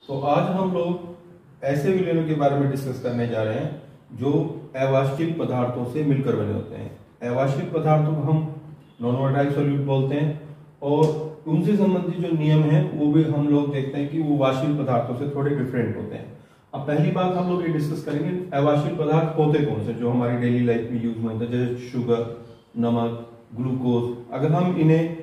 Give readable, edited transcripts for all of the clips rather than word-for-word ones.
तो आज हम लोग ऐसे विलयनों के बारे में डिस्कस करने जा रहे हैं जो अवाष्पीय पदार्थों से मिलकर बने होते हैं। अवाष्पीय पदार्थों को हम नॉन वोलेटाइल सॉल्यूट बोलते हैं और उनसे संबंधित जो नियम हैं वो भी हम लोग देखते हैं कि वो वाष्पीय पदार्थों से थोड़े डिफरेंट होते हैं। अब पहली बात हम लोग ये डिस्कस करेंगे अवाष्पीय पदार्थ होते कौन से जो हमारी डेली लाइफ में यूज होते हैं, जैसे शुगर, नमक, ग्लूकोज। अगर हम इन्हें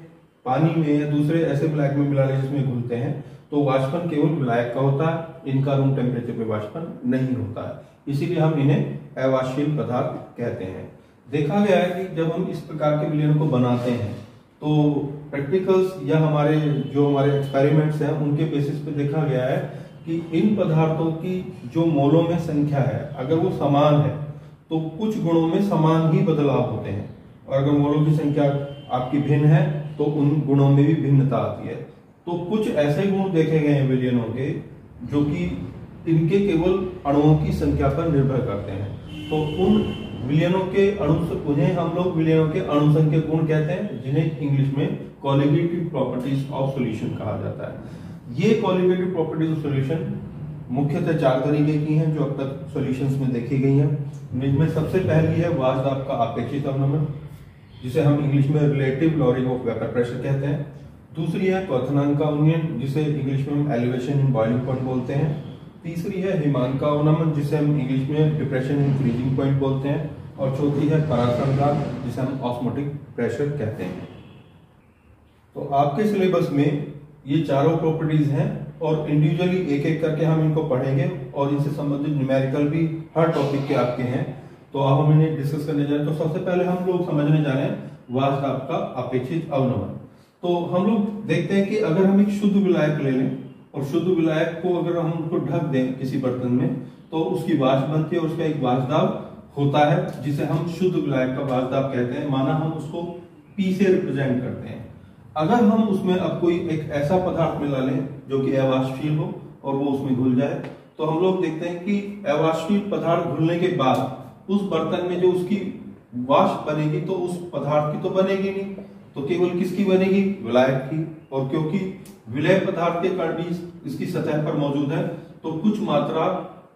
पानी में या दूसरे ऐसे विलायक में मिला ले जिसमें घुलते हैं तो वाष्पन केवल विलायक का होता है, इनका रूम टेम्परेचर पे वाष्पन नहीं होता है, इसीलिए हम इन्हें अवाष्पीय पदार्थ कहते हैं। देखा गया है कि जब हम इस प्रकार के विलयन को बनाते हैं तो प्रैक्टिकल्स या हमारे एक्सपेरिमेंट्स हैं उनके बेसिस पे देखा गया है कि इन पदार्थों की जो मोलों में संख्या है अगर वो समान है तो कुछ गुणों में समान ही बदलाव होते हैं, और अगर मोलों की संख्या आपकी भिन्न है तो उन गुणों में भी भिन्नता आती है। तो कुछ ऐसे गुण देखे गए हैं विलयनों के जो कि इनके केवल अणुओं की संख्या पर निर्भर करते हैं। तो उन विलयनों के उन्हें हम लोग विलयनों के अणुसंख्यक गुण कहते हैं, जिन्हें इंग्लिश में कोलिगेटिव प्रॉपर्टीज ऑफ सॉल्यूशन कहा जाता है। ये कोलिगेटिव प्रॉपर्टीज ऑफ सॉल्यूशन मुख्यतः 4 तरीके की हैं जो अब तक सॉल्यूशंस में देखी गई हैं। इनमें सबसे पहली है वाष्प का अपेक्षित अवनमन, जिसे हम इंग्लिश में relative lowering of vapour pressure कहते हैं। दूसरी है क्वथनांक का उन्नयन, जिसे इंग्लिश में हम एलिवेशन इन बॉइलिंग पॉइंट बोलते हैं। तीसरी है हिमांक का अवनमन, जिसे हम इंग्लिश में डिप्रेशन इन फ्रीजिंग पॉइंट बोलते हैं। और चौथी है परासंघात, जिसे हम ऑस्मोटिक प्रेशर कहते हैं। तो आपके सिलेबस में ये चारों प्रॉपर्टीज हैं और इंडिविजुअली एक एक करके हम इनको पढ़ेंगे और इनसे संबंधित न्यूमेरिकल भी हर टॉपिक के आपके हैं। तो अब हम इन्हें डिस्कस करने जा रहे हैं। तो सबसे पहले हम लोग समझने जा रहे हैं वाष्प का अपेक्षित अवनमन। तो हम लोग देखते हैं कि अगर हम एक शुद्ध विलायक ले लें और शुद्ध विलायक को अगर हम उसको ढक दें किसी बर्तन में तो उसकी वाष्प बनती है और उसका एक वाष्प दाब होता है जिसे हम शुद्ध विलायक का वाष्प दाब कहते हैं। माना हम उसको P से रिप्रेजेंट करते हैं। अगर हम उसमें अब कोई एक ऐसा पदार्थ मिला लें जो कि अवाष्पीय हो और वो उसमें घुल जाए तो हम लोग देखते हैं कि अवाष्पीय पदार्थ घुलने के बाद उस बर्तन में जो उसकी वाष्प बनेगी तो उस पदार्थ की तो बनेगी नहीं, तो केवल किसकी बनेगी? विलायक की। और क्योंकि विलय पदार्थ के कण भी इसकी सतह पर मौजूद है तो कुछ मात्रा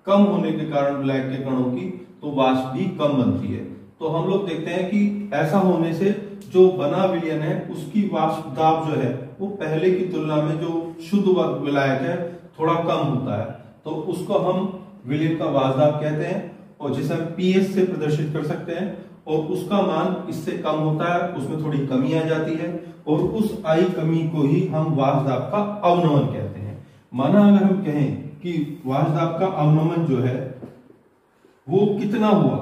कम होने के कारण विलायक के कणों की तो वाष्प भी कम बनती है। तो हम लोग देखते हैं कि ऐसा होने से जो बना विलयन है उसकी वाष्प दाब जो है वो पहले की तुलना में जो शुद्ध विलायक है थोड़ा कम होता है, तो उसको हम विलयन का वाष्प दाब कहते हैं और जिसे हम PS से प्रदर्शित कर सकते हैं। और उसका मान इससे कम होता है, उसमें थोड़ी कमी आ जाती है और उस आई कमी को ही हम वाष्प दाब का अवनमन कहते हैं। माना अगर हम कहें कि वाष्प दाब का अवनमन जो है वो कितना हुआ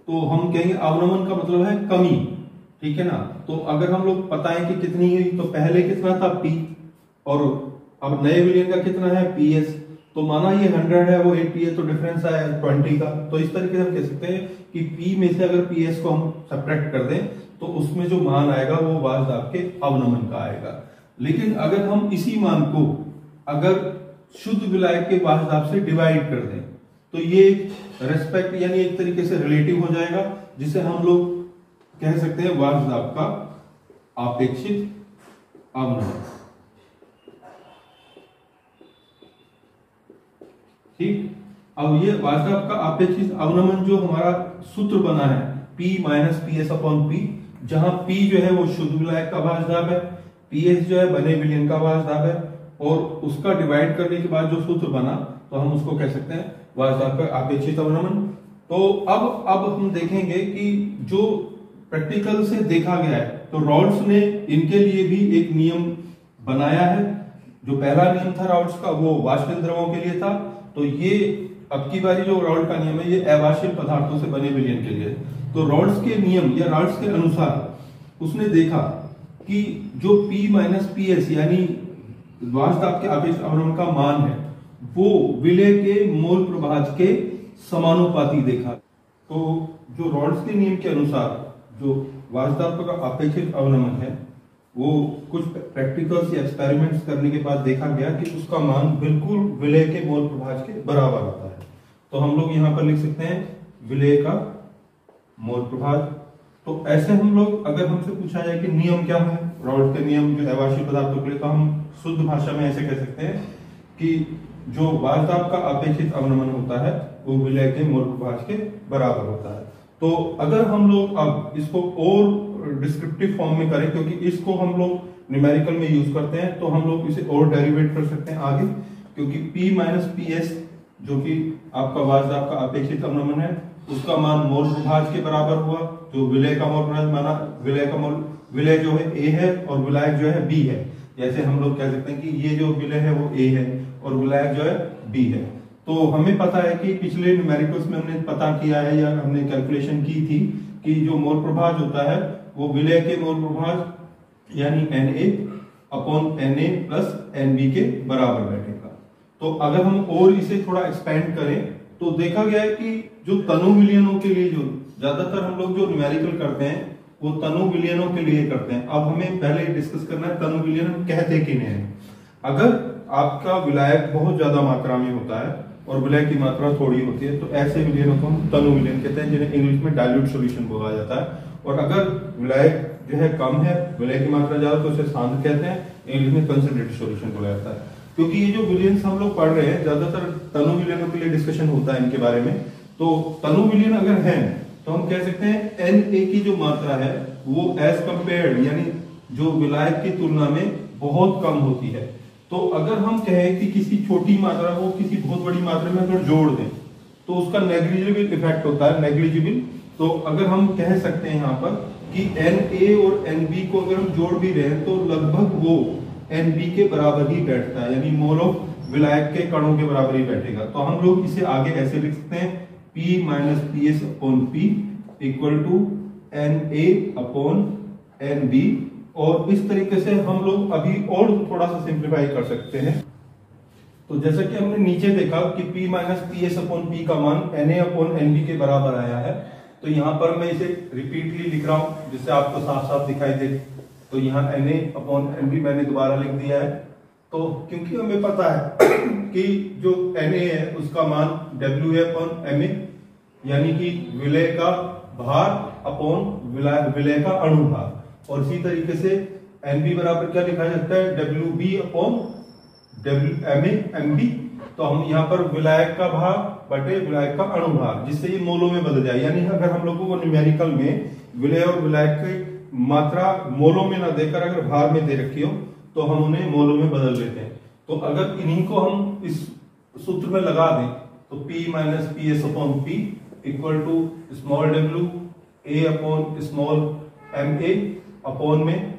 तो हम कहेंगे अवनमन का मतलब है कमी, ठीक है ना। तो अगर हम लोग बताएं कि कितनी हुई तो पहले कितना था P और अब नए विलयन का कितना है PS। तो माना ये 100 है वो 80 है तो डिफरेंस आया 20 का। तो इस तरीके से हम कह सकते हैं कि P में से अगर PS को हम सब्ट्रैक्ट कर दें तो उसमें जो मान आएगा वो वाष्प दाब के अवनमन का आएगा। लेकिन अगर हम इसी मान को अगर शुद्ध विलायक के वाष्प दाब से डिवाइड कर दें तो ये रेस्पेक्ट यानी एक तरीके से रिलेटिव हो जाएगा, जिसे हम लोग कह सकते हैं वाष्प दाब का अपेक्षित अवनमन। ठीक, अब ये वाष्प दाब का अपेक्षित अवनमन जो हमारा सूत्र बना है P माइनस PS/P, जहां P जो है वो शुद्ध विलायक का वाष्प दाब है, PS जो है बने विलयन का वाष्प दाब है और उसका डिवाइड करने के बाद जो सूत्र बना तो हम उसको कह सकते हैं वाष्प दाब का अपेक्षित अवनमन। तो अब हम देखेंगे कि जो प्रैक्टिकल से देखा गया है तो रॉड्स ने इनके लिए भी एक नियम बनाया है। जो पहला नियम था रॉड्स का वो वाष्पशील द्रवों के लिए था, तो ये अब की बारी जो रॉड का नियम है ये अवाष्पीय पदार्थों से बने विलयन के लिए। तो रॉड्स के नियम या रॉड्स के अनुसार उसने देखा कि जो P माइनस PS यानी वाष्प दाब के अपेक्षित अवनमन का मान है वो विलय के मोल प्रभाज के समानुपाती देखा। तो जो रॉड्स के नियम के अनुसार जो वाष्प दाब का अपेक्षित अवनमन है वो कुछ प्रैक्टिकल्स या एक्सपेरिमेंट्स करने के बाद देखा गया कि उसका मान बिल्कुल विलय के मोल प्रभाज के बराबर आता है। तो हम लोग यहाँ पर लिख सकते हैं विलय का मोल प्रभाज। तो ऐसे हम लोग अगर हमसे पूछा जाए कि नियम क्या है रॉड के नियम जो अवाष्पीय पदार्थों के लिए, तो हम शुद्ध भाषा में ऐसे कह सकते हैं कि जो वाजदाब का अपेक्षित अवनमन होता है वो विलय के मोल प्रभाज के बराबर होता है। तो अगर हम लोग अब इसको और डिस्क्रिप्टिव फॉर्म में करें, क्योंकि इसको हम लोग न्यूमेरिकल में यूज करते हैं, तो हम लोग इसे और डेरिवेट कर सकते हैं आगे, क्योंकि P माइनस PS जो कि आपका वाजदाब का अपेक्षित अवनमन है उसका मान मोल प्रभाज के बराबर हुआ, जो विलय का मोल प्रभाज माना, विलय जो है A है और विलायक जो है B है। जैसे हम लोग कह सकते हैं कि ये जो विलय है वो A है और विलायक जो है B है। तो हमें पता है कि पिछले न्यूमेरिकल्स में हमने पता किया है या हमने कैलकुलेशन की थी कि जो मोल प्रभाज होता है वो विलय के मोल प्रभाज यानी Na upon Na plus Nb के बराबर बैठेगा। तो अगर हम और इसे थोड़ा एक्सपेंड करें तो देखा गया है कि जो तनु विलयनों के लिए, जो ज्यादातर हम लोग जो न्यूमेरिकल करते हैं वो तनु विलयनों के लिए करते हैं। अब हमें पहले डिस्कस करना है तनु विलयन हम कहते कि नहीं। अगर आपका विलायक बहुत ज्यादा मात्रा में होता है और विलय की मात्रा थोड़ी होती है तो ऐसे विलयनों को हम तनु विलयन कहते हैं, जिन्हें इंग्लिश में डाइल्यूट सॉल्यूशन बोला जाता है। और अगर विलायक जो है कम है, विलय की मात्रा ज्यादा, तो उसे सांद्र कहते हैं, इंग्लिश में कंसंट्रेटेड सॉल्यूशन बोला जाता है। क्योंकि ये जो विलयंस हम लोग पढ़ रहे हैं ज्यादातर तनु विलयनों के लिए डिस्कशन होता है इनके बारे में। तो तनु विलयन अगर है तो हम कह सकते हैं Na की जो मात्रा है वो एज कंपेयर्ड यानी जो विलायक की तुलना में बहुत कम होती है। तो अगर हम कहें कि किसी छोटी मात्रा को किसी बहुत बड़ी मात्रा में अगर जोड़ दें तो उसका नेग्लिजिबल इफेक्ट होता है, नेग्लिजिबल। तो अगर हम कह सकते हैं यहाँ पर कि Na और Nb को अगर हम जोड़ भी रहे हैं तो लगभग वो Nb के बराबर ही बैठता है, यानी मोल ऑफ विलायक के कणों के बराबर ही बैठेगा। तो हम लोग इसे आगे ऐसे लिख सकते हैं P minus PS upon P equal to Na upon Nb। और इस तरीके से हम लोग अभी और थोड़ा सा सिंप्लीफाई कर सकते हैं। तो जैसा कि हमने नीचे देखा कि P minus PS upon P का मान Na अपॉन Nb के बराबर आया है। तो यहाँ पर मैं इसे रिपीटली लिख रहा हूं जिससे आपको साफ साफ दिखाई दे। तो यहाँ Na अपॉन Nb मैंने दोबारा लिख दिया है। तो क्योंकि हमें पता है कि जो Na है उसका मान W अपॉन Ma यानी कि विलय का भार अपॉन विलय का अणुभार, और इसी तरीके से Nb बराबर क्या लिखा जाता है Wb अपॉन Mb। तो हम यहाँ पर विलायक का भार बटे विलायक का अणुभार, जिससे ये मोलों में बदल जाए। यानी अगर हम लोगों को न्यूमेरिकल में विलय और विलायक की मात्रा मोलों में ना देकर अगर भार में दे रखी हो तो हम उन्हें मोलों में बदल लेते हैं। तो अगर इन्हीं को हम इस सूत्र में लगा दें तो P minus PS upon P equal to small w A upon small ma upon में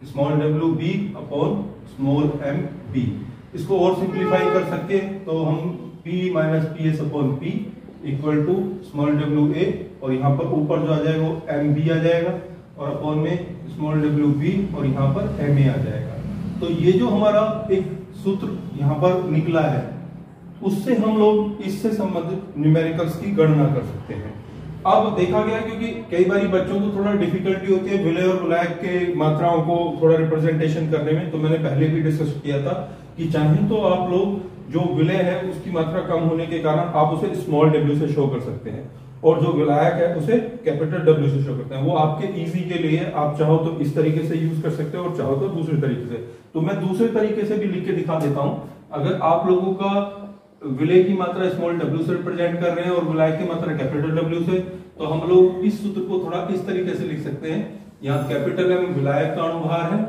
small w B upon small m B। इसको और सिंप्लीफाई कर सके तो हम P minus PS upon P equal to small w A, और यहाँ पर ऊपर जो आ जाएगा वो m B आ जाएगा, और अपॉन में स्मॉल w B और यहाँ पर m A आ जाएगा। तो ये जो हमारा एक सूत्र यहाँ पर निकला है उससे हम लोग इससे संबंधित न्यूमेरिकल्स की गणना कर सकते हैं। अब देखा गया क्योंकि कई बार बच्चों को थोड़ा डिफिकल्टी होती है विलय और विलायक के मात्राओं को थोड़ा रिप्रेजेंटेशन करने में, तो मैंने पहले भी डिस्कस किया था कि चाहे तो आप लोग जो विलय है उसकी मात्रा कम होने के कारण आप उसे स्मॉल w से शो कर सकते हैं, और जो विलायक है उसे कैपिटल W से शो करते हैं। वो आपके इजी के लिए आप चाहो तो इस तरीके से यूज कर सकते हो और चाहो तो दूसरे तरीके से। तो मैं दूसरे तरीके से भी लिख के दिखा देता हूं। अगर आप लोगों का विलय की मात्रा स्मॉल w से रिप्रेजेंट कर रहे हैं और विलायक की मात्रा कैपिटल W से, तो हम लोग इस सूत्र को थोड़ा इस तरीके से लिख सकते हैं। यहाँ कैपिटल M विलायक का अणुभार है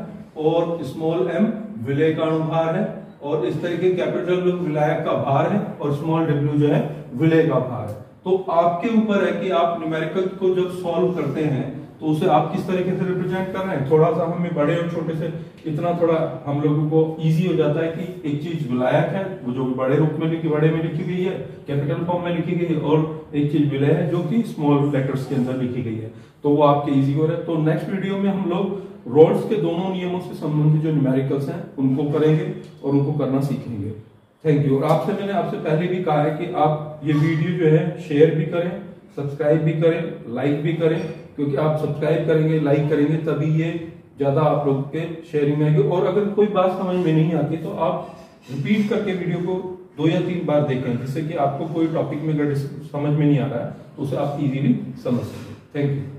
और स्मॉल m विलय का अणुभार है, और इस तरीके कैपिटल विलायक का भार है और स्मॉल w जो है विलय का भार है। तो आपके ऊपर है कि आप न्यूमेरिकल को जब सॉल्व करते हैं तो उसे आप किस तरीके से रिप्रेजेंट कर रहे हैं। थोड़ा सा हमें बड़े और छोटे से इतना थोड़ा हम लोगों को इजी हो जाता है कि एक चीज विलायक है वो जो बड़े रूप में बड़े में लिखी गई है, कैपिटल फॉर्म में लिखी गई है, और एक चीज विलय है जो कि स्मॉल लेटर्स के अंदर लिखी गई है। तो वो आपके इजी हो रहा है। तो नेक्स्ट वीडियो में हम लोग रोल्स के दोनों नियमों से संबंधित जो न्यूमेरिकल्स हैं उनको करेंगे और उनको करना सीखेंगे। Thank you. और मैंने आपसे पहले भी कहा है कि आप ये वीडियो जो है शेयर भी करें, सब्सक्राइब भी करें, लाइक भी करें, क्योंकि आप सब्सक्राइब करेंगे, लाइक करेंगे तभी ये ज्यादा आप लोग के शेयरिंग में आएगी। और अगर कोई बात समझ में नहीं आती तो आप रिपीट करके वीडियो को 2 या 3 बार देखें, जिससे कि आपको कोई टॉपिक में अगर समझ में नहीं आ रहा है तो उसे आप इजीली समझ सकें। Thank you.